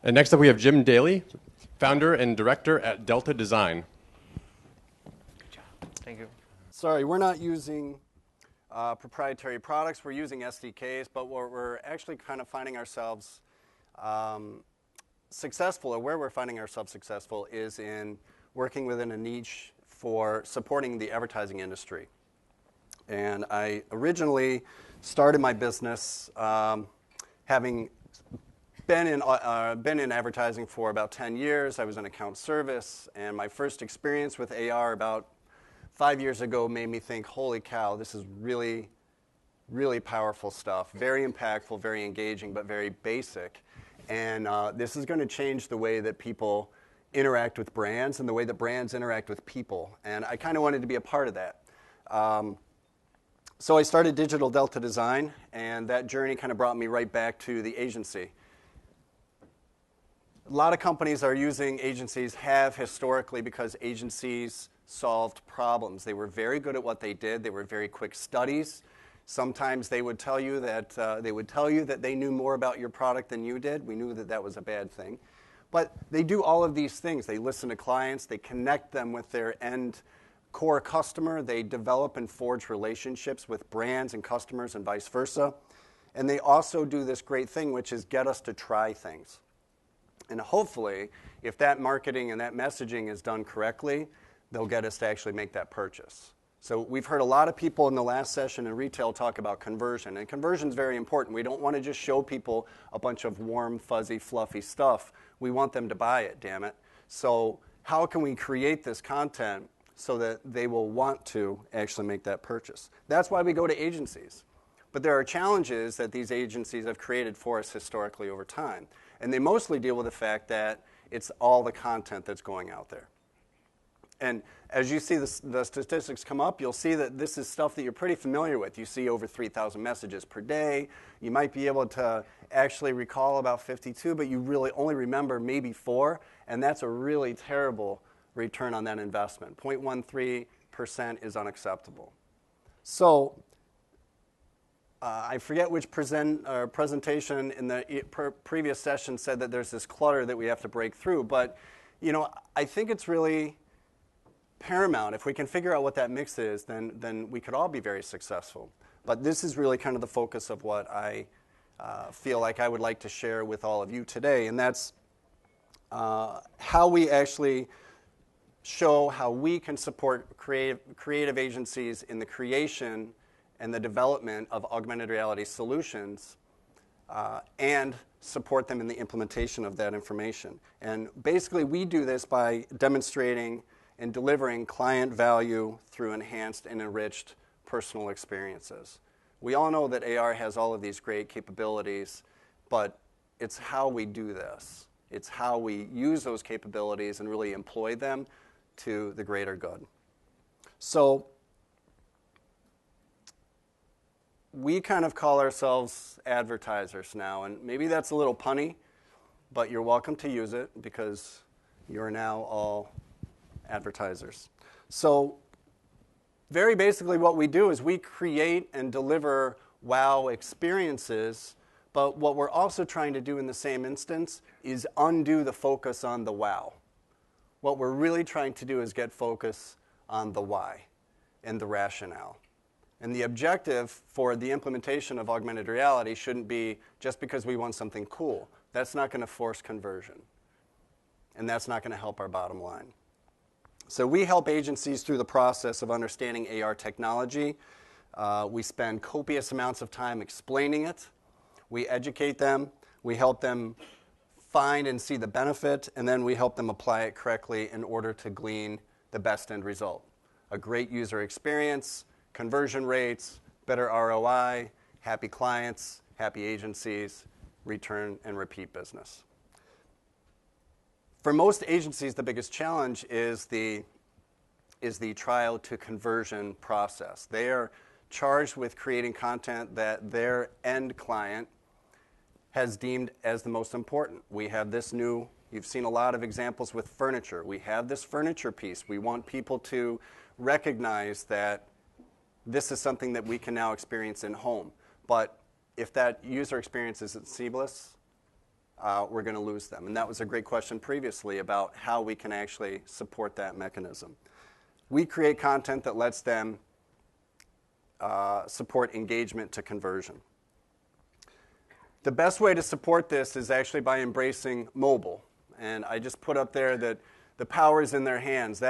And next up we have Jim Dailey, founder and director at Delta Design. Good job. Thank you. Sorry, we're not using proprietary products. We're using SDKs, but we're actually kind of finding ourselves successful, or where we're finding ourselves successful is in working within a niche for supporting the advertising industry. And I originally started my business having been in advertising for about 10 years. I was in account service, and my first experience with AR about 5 years ago made me think, holy cow, this is really, really powerful stuff. Very impactful, very engaging, but very basic. And this is going to change the way that people interact with brands and the way that brands interact with people. And I kind of wanted to be a part of that. So I started Digital Delta Design, and that journey kind of brought me right back to the agency. A lot of companies are using agencies, have historically, because agencies solved problems. They were very good at what they did. They were very quick studies. Sometimes they would tell you that they knew more about your product than you did. We knew that that was a bad thing. But they do all of these things. They listen to clients. They connect them with their end core customer. They develop and forge relationships with brands and customers and vice versa. And they also do this great thing, which is get us to try things. And hopefully, if that marketing and that messaging is done correctly, they'll get us to actually make that purchase. So we've heard a lot of people in the last session in retail talk about conversion, and conversion is very important. We don't want to just show people a bunch of warm, fuzzy, fluffy stuff. We want them to buy it, damn it. So how can we create this content so that they will want to actually make that purchase? That's why we go to agencies. But there are challenges that these agencies have created for us historically over time, and they mostly deal with the fact that it's all the content that's going out there. And as you see the statistics come up, you'll see that this is stuff that you're pretty familiar with. You see over 3,000 messages per day. You might be able to actually recall about 52, but you really only remember maybe 4, and that's a really terrible return on that investment. 0.13% is unacceptable. So I forget which presentation in the previous session said that there's this clutter that we have to break through, but I think it's really paramount. If we can figure out what that mix is, then we could all be very successful. But this is really kind of the focus of what I feel like I would like to share with all of you today, and that's how we actually show how we can support creative agencies in the creation and the development of augmented reality solutions and support them in the implementation of that information. And basically, we do this by demonstrating and delivering client value through enhanced and enriched personal experiences. We all know that AR has all of these great capabilities, but it's how we do this. It's how we use those capabilities and really employ them to the greater good. So we kind of call ourselves advertisers now, and maybe that's a little punny, but you're welcome to use it because you're now all advertisers. So very basically what we do is we create and deliver wow experiences, but what we're also trying to do in the same instance is undo the focus on the wow. What we're really trying to do is get focus on the why and the rationale. And the objective for the implementation of augmented reality shouldn't be just because we want something cool. That's not going to force conversion, and that's not going to help our bottom line. So we help agencies through the process of understanding AR technology. We spend copious amounts of time explaining it. We educate them. We help them find and see the benefit, and then we help them apply it correctly in order to glean the best end result. A great user experience, conversion rates, better ROI, happy clients, happy agencies, return and repeat business. For most agencies, the biggest challenge is the trial to conversion process. They are charged with creating content that their end client has deemed as the most important. We have this you've seen a lot of examples with furniture. We have this furniture piece. We want people to recognize that this is something that we can now experience in home. But if that user experience isn't seamless, we're going to lose them. And that was a great question previously about how we can actually support that mechanism. We create content that lets them support engagement to conversion. The best way to support this is actually by embracing mobile. And I just put up there that the power is in their hands.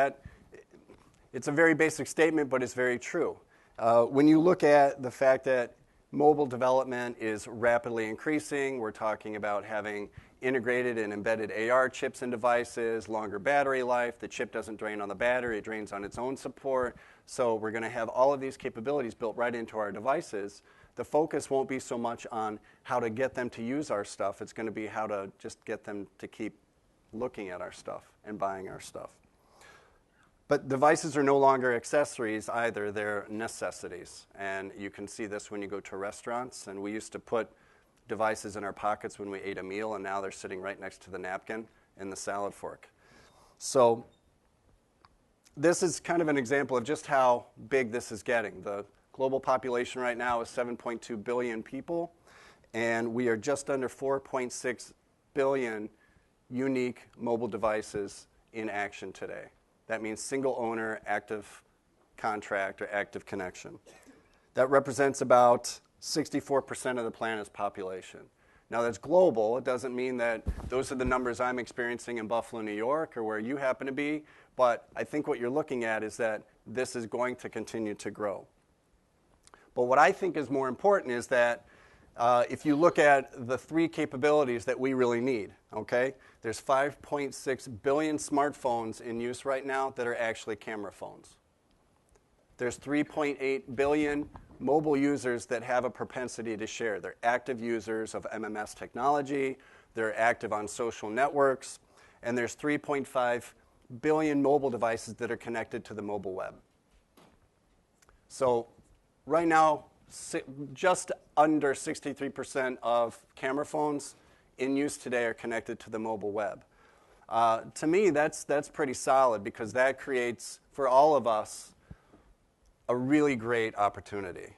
It's a very basic statement, but it's very true. When you look at the fact that mobile development is rapidly increasing, we're talking about having integrated and embedded AR chips in devices, longer battery life. The chip doesn't drain on the battery, it drains on its own support. So we're going to have all of these capabilities built right into our devices. The focus won't be so much on how to get them to use our stuff. It's going to be how to just get them to keep looking at our stuff and buying our stuff. But devices are no longer accessories either, they're necessities. And you can see this when you go to restaurants. And we used to put devices in our pockets when we ate a meal, and now they're sitting right next to the napkin and the salad fork. So this is kind of an example of just how big this is getting. The global population right now is 7.2 billion people, and we are just under 4.6 billion unique mobile devices in action today. That means single owner, active contract, or active connection. That represents about 64% of the planet's population. Now that's global. It doesn't mean that those are the numbers I'm experiencing in Buffalo, New York, or where you happen to be, but I think what you're looking at is that this is going to continue to grow. But what I think is more important is that if you look at the three capabilities that we really need, okay? There's 5.6 billion smartphones in use right now that are actually camera phones. There's 3.8 billion mobile users that have a propensity to share. They're active users of MMS technology. They're active on social networks. And there's 3.5 billion mobile devices that are connected to the mobile web. So right now, just under 63% of camera phones in use today are connected to the mobile web. To me, that's pretty solid because that creates, for all of us, a really great opportunity.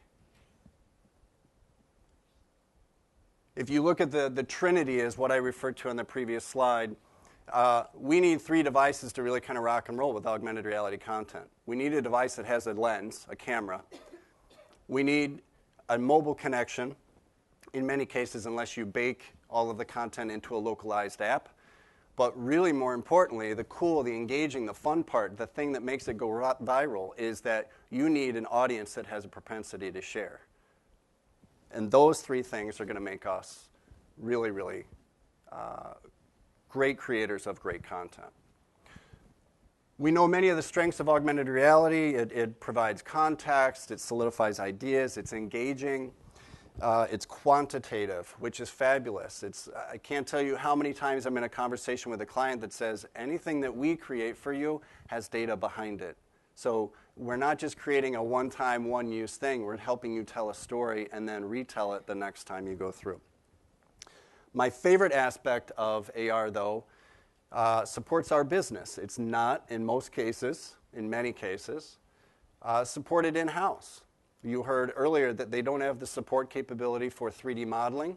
If you look at the trinity as what I referred to on the previous slide, we need three devices to really kind of rock and roll with augmented reality content. We need a device that has a lens, a camera. We need a mobile connection, in many cases, unless you bake all of the content into a localized app. But really more importantly, the cool, the engaging, the fun part, the thing that makes it go viral is that you need an audience that has a propensity to share. And those three things are going to make us really, really great creators of great content. We know many of the strengths of augmented reality. It provides context, it solidifies ideas, it's engaging, it's quantitative, which is fabulous. I can't tell you how many times I'm in a conversation with a client that says, anything that we create for you has data behind it. So we're not just creating a one-time, one-use thing. We're helping you tell a story and then retell it the next time you go through. My favorite aspect of AR, though, supports our business. It's not, in most cases, in many cases, supported in-house. You heard earlier that they don't have the support capability for 3D modeling.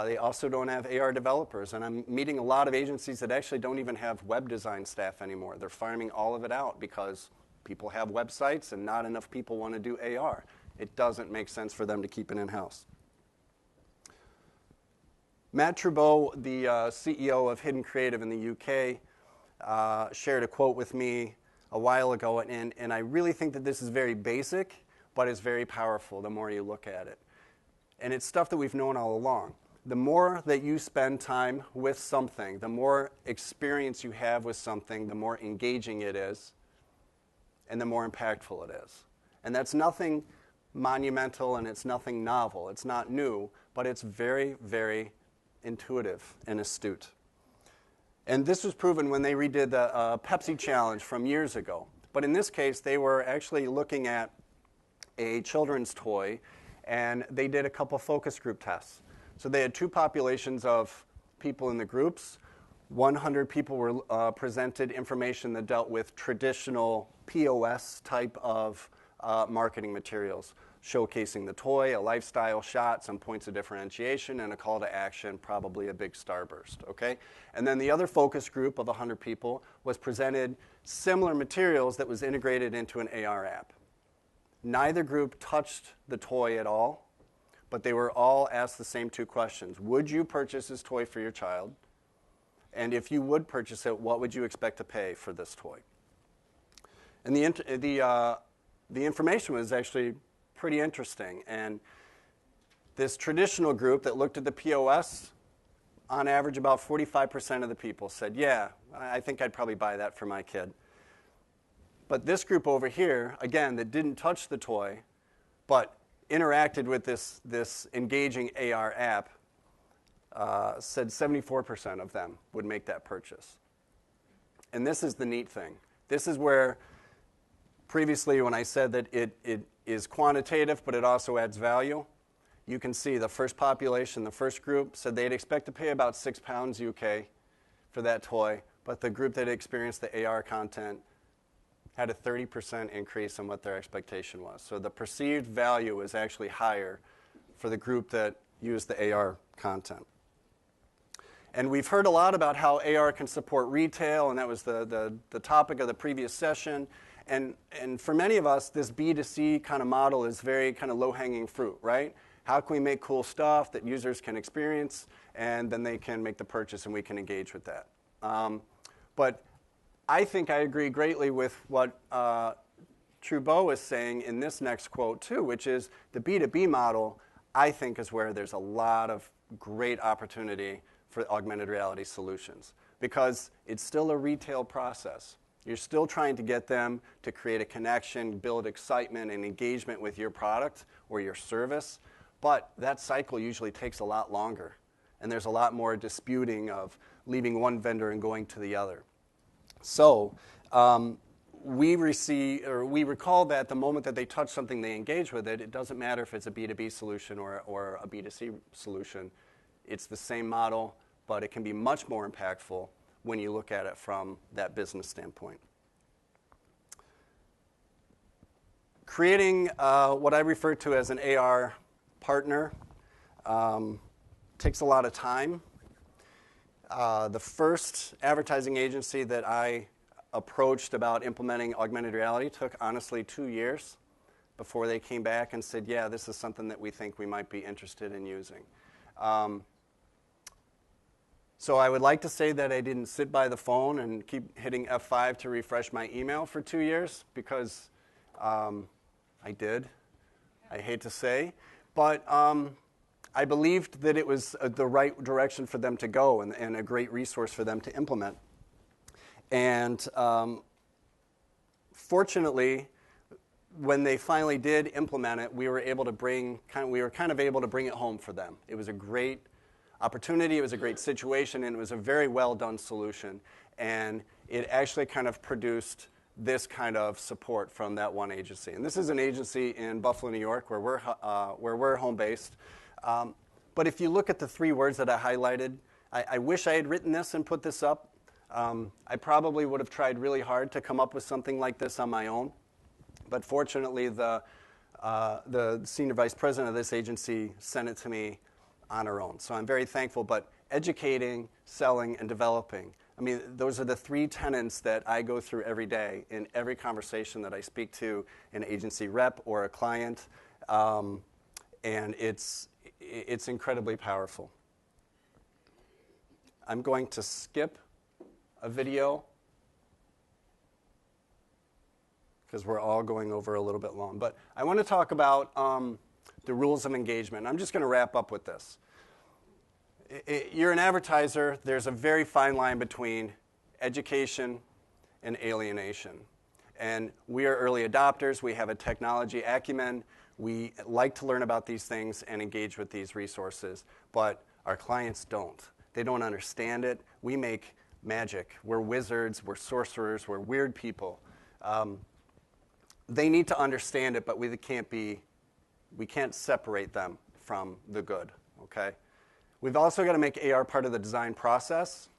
They also don't have AR developers. And I'm meeting a lot of agencies that actually don't even have web design staff anymore. They're farming all of it out because people have websites and not enough people want to do AR. It doesn't make sense for them to keep it in-house. Matt Trudeau, the CEO of Hidden Creative in the UK, shared a quote with me a while ago, and I really think that this is very basic, but it's very powerful the more you look at it. And it's stuff that we've known all along. The more that you spend time with something, the more experience you have with something, the more engaging it is, and the more impactful it is. And that's nothing monumental and it's nothing novel. It's not new, but it's very, very intuitive and astute. And this was proven when they redid the Pepsi challenge from years ago. But in this case, they were actually looking at a children's toy, and they did a couple focus group tests. So they had two populations of people in the groups. 100 people were presented information that dealt with traditional POS type of marketing materials, showcasing the toy, a lifestyle shot, some points of differentiation, and a call to action, probably a big starburst, okay? And then the other focus group of 100 people was presented similar materials that was integrated into an AR app. Neither group touched the toy at all, but they were all asked the same two questions. Would you purchase this toy for your child? And if you would purchase it, what would you expect to pay for this toy? And the information was actually pretty interesting. And this traditional group that looked at the POS, on average, about 45% of the people said, yeah, I think I'd probably buy that for my kid. But this group over here, again, that didn't touch the toy, but interacted with this engaging AR app, said 74% of them would make that purchase. And this is the neat thing. This is where previously when I said that it is quantitative, but it also adds value, you can see the first population, the first group, said they'd expect to pay about £6 UK for that toy, but the group that experienced the AR content had a 30% increase in what their expectation was. So the perceived value is actually higher for the group that used the AR content. And we've heard a lot about how AR can support retail, and that was the topic of the previous session. And for many of us, this B2C kind of model is very kind of low-hanging fruit, right? How can we make cool stuff that users can experience, and then they can make the purchase and we can engage with that? But I think I agree greatly with what Trubeau is saying in this next quote too, which is the B2B model, I think, is where there's a lot of great opportunity for augmented reality solutions, because it's still a retail process. You're still trying to get them to create a connection, build excitement and engagement with your product or your service, but that cycle usually takes a lot longer, and there's a lot more disputing of leaving one vendor and going to the other. So we recall that the moment that they touch something, they engage with it. It doesn't matter if it's a B2B solution or a B2C solution. It's the same model, but it can be much more impactful when you look at it from that business standpoint. Creating what I refer to as an AR partner takes a lot of time. The first advertising agency that I approached about implementing augmented reality took, honestly, 2 years before they came back and said, yeah, this is something that we think we might be interested in using. So I would like to say that I didn't sit by the phone and keep hitting F5 to refresh my email for 2 years, because I did. I hate to say. But I believed that it was the right direction for them to go and a great resource for them to implement. And fortunately, when they finally did implement it, we were able to bring it home for them. It was a great opportunity, it was a great situation, and it was a very well done solution. And it actually kind of produced this kind of support from that one agency. And this is an agency in Buffalo, New York, where we're home based. But if you look at the 3 words that I highlighted, I wish I had written this and put this up. I probably would have tried really hard to come up with something like this on my own. But fortunately, the senior vice president of this agency sent it to me on her own. So I'm very thankful. But educating, selling, and developing, I mean, those are the 3 tenets that I go through every day in every conversation that I speak to an agency rep or a client. And it's incredibly powerful. I'm going to skip a video because we're all going over a little bit long. But I want to talk about the rules of engagement. I'm just going to wrap up with this. You're an advertiser. There's a very fine line between education and alienation. And we are early adopters. We have a technology acumen. We like to learn about these things and engage with these resources. But our clients don't. They don't understand it. We make magic. We're wizards. We're sorcerers. We're weird people. They need to understand it, but we can't separate them from the good, okay? We've also got to make AR part of the design process.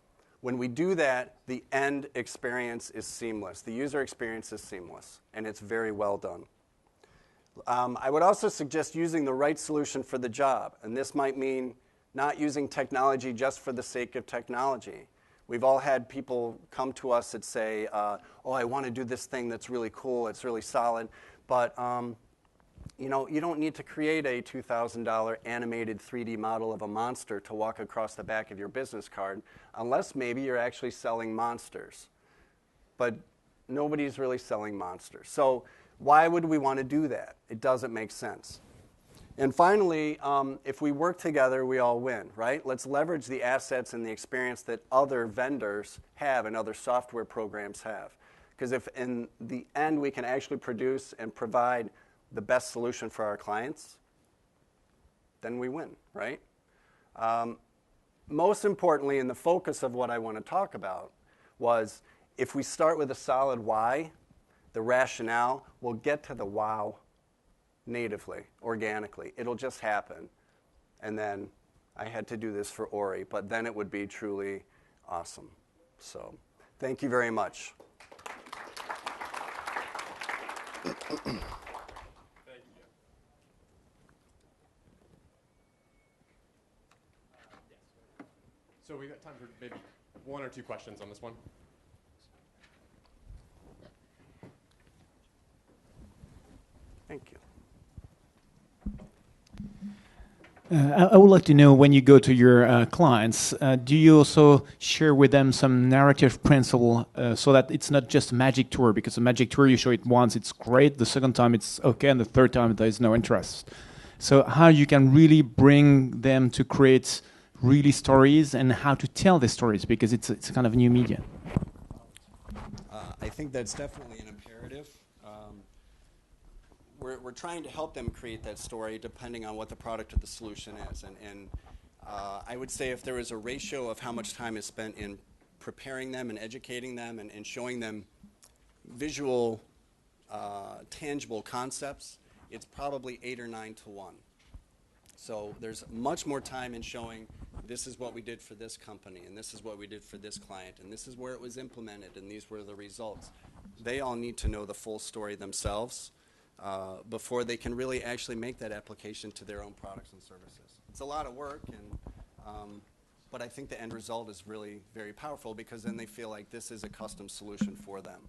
When we do that, the end experience is seamless. The user experience is seamless, and it's very well done. I would also suggest using the right solution for the job, and this might mean not using technology just for the sake of technology. We've all had people come to us that say, oh, I want to do this thing that's really cool, it's really solid, but you know, you don't need to create a $2,000 animated 3D model of a monster to walk across the back of your business card, unless maybe you're actually selling monsters. But nobody's really selling monsters. So why would we want to do that? It doesn't make sense. And finally, if we work together, we all win, right? Let's leverage the assets and the experience that other vendors have and other software programs have. Because if in the end we can actually produce and provide the best solution for our clients, then we win, right? Most importantly, and the focus of what I want to talk about was if we start with a solid why, the rationale, we'll get to the wow natively, organically. It'll just happen. And then I had to do this for Ori, but then it would be truly awesome. So thank you very much. So we got time for maybe 1 or 2 questions on this one. Thank you. I would like to know, when you go to your clients, do you also share with them some narrative principle so that it's not just a magic tour? Because a magic tour, you show it once, it's great. The second time, it's okay. And the third time, there is no interest. So how you can really bring them to create really stories and how to tell the stories, because it's a kind of new media. I think that's definitely an imperative. We're trying to help them create that story depending on what the product or the solution is. And I would say if there is a ratio of how much time is spent in preparing them and educating them and showing them visual, tangible concepts, it's probably 8 or 9 to 1. So there's much more time in showing this is what we did for this company, and this is what we did for this client, and this is where it was implemented, and these were the results. They all need to know the full story themselves before they can really actually make that application to their own products and services. It's a lot of work, but I think the end result is really very powerful because then they feel like this is a custom solution for them.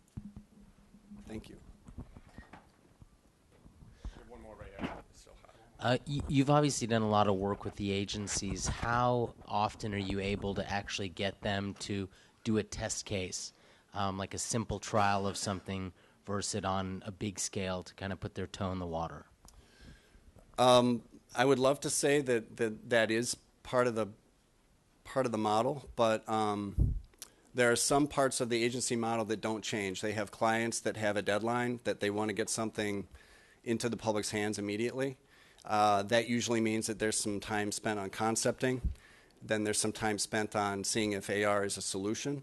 Thank you. One more right here. So hot. You've obviously done a lot of work with the agencies. How often are you able to actually get them to do a test case, like a simple trial of something, versus it on a big scale to kind of put their toe in the water? I would love to say that is part of the model, but there are some parts of the agency model that don't change. They have clients that have a deadline that they want to get something into the public's hands immediately. That usually means that there's some time spent on concepting. Then there's some time spent on seeing if AR is a solution.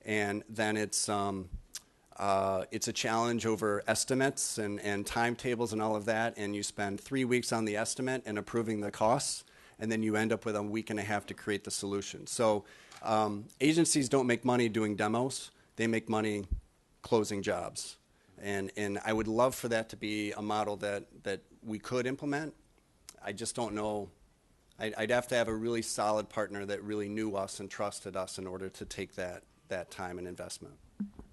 And then it's a challenge over estimates and timetables and all of that. And you spend 3 weeks on the estimate and approving the costs. And then you end up with a week and a half to create the solution. So agencies don't make money doing demos. They make money closing jobs. And I would love for that to be a model that we could implement. I just don't know. I'd have to have a really solid partner that really knew us and trusted us in order to take that time and investment.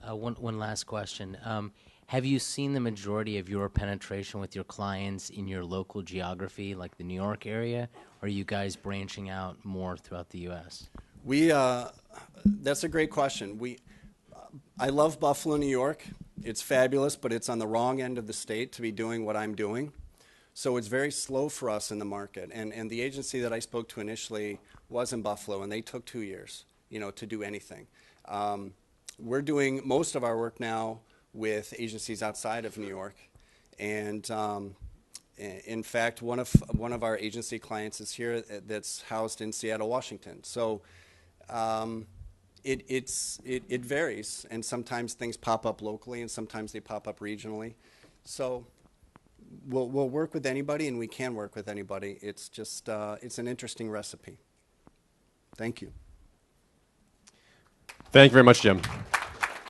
One last question. Have you seen the majority of your penetration with your clients in your local geography, like the New York area, or are you guys branching out more throughout the U.S.? That's a great question. I love Buffalo, New York. It's fabulous, but it's on the wrong end of the state to be doing what I'm doing. So it's very slow for us in the market. And the agency that I spoke to initially was in Buffalo, and they took 2 years, to do anything. We're doing most of our work now with agencies outside of New York. And in fact, one of our agency clients is here that's housed in Seattle, Washington. So it varies, and sometimes things pop up locally, and sometimes they pop up regionally. So we'll work with anybody, and we can work with anybody. It's just it's an interesting recipe. Thank you. Thank you very much, Jim.